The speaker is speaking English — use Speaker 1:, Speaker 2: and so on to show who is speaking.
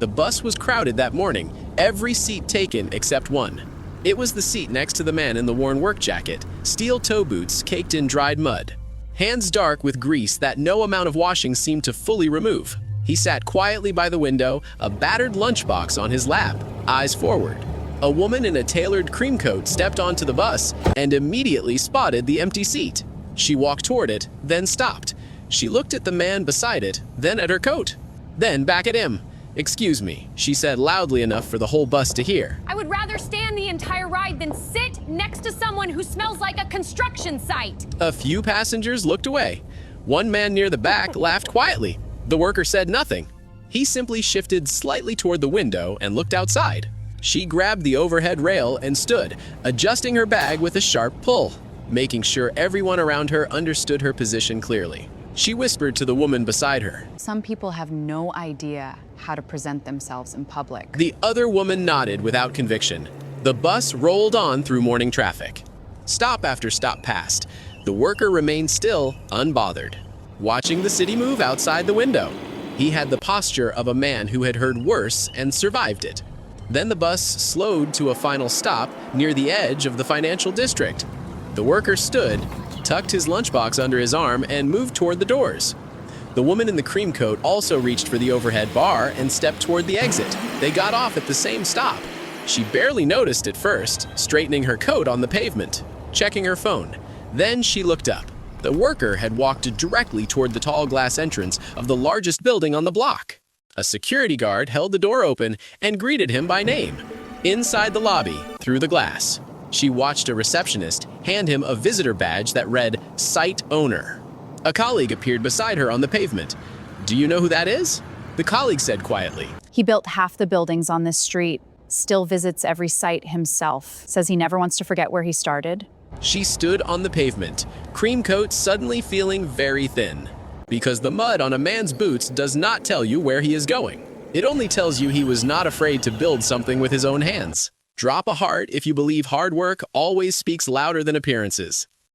Speaker 1: The bus was crowded that morning, every seat taken except one. It was the seat next to the man in the worn work jacket, steel toe boots caked in dried mud, hands dark with grease that no amount of washing seemed to fully remove. He sat quietly by the window, a battered lunchbox on his lap, eyes forward. A woman in a tailored cream coat stepped onto the bus and immediately spotted the empty seat. She walked toward it, then stopped. She looked at the man beside it, then at her coat, then back at him. "Excuse me," she said loudly enough for the whole bus to hear.
Speaker 2: I would rather stand the entire ride than sit next to someone who smells like a construction site.
Speaker 1: A few passengers looked away. One man near the back laughed quietly. The worker said nothing. He simply shifted slightly toward the window and looked outside. She grabbed the overhead rail and stood, adjusting her bag with a sharp pull, making sure everyone around her understood her position clearly. She whispered to the woman beside her.
Speaker 3: Some people have no idea how to present themselves in public.
Speaker 1: The other woman nodded without conviction. The bus rolled on through morning traffic. Stop after stop passed. The worker remained still, unbothered, watching the city move outside the window. He had the posture of a man who had heard worse and survived it. Then the bus slowed to a final stop near the edge of the financial district. The worker stood, tucked his lunchbox under his arm, and moved toward the doors. The woman in the cream coat also reached for the overhead bar and stepped toward the exit. They got off at the same stop. She barely noticed at first, straightening her coat on the pavement, checking her phone. Then she looked up. The worker had walked directly toward the tall glass entrance of the largest building on the block. A security guard held the door open and greeted him by name. Inside the lobby, through the glass, she watched a receptionist hand him a visitor badge that read, "Site Owner." A colleague appeared beside her on the pavement. "Do you know who that is?" The colleague said quietly.
Speaker 3: He built half the buildings on this street, still visits every site himself, says he never wants to forget where he started.
Speaker 1: She stood on the pavement, cream coat suddenly feeling very thin. Because the mud on a man's boots does not tell you where he is going. It only tells you he was not afraid to build something with his own hands. Drop a heart if you believe hard work always speaks louder than appearances.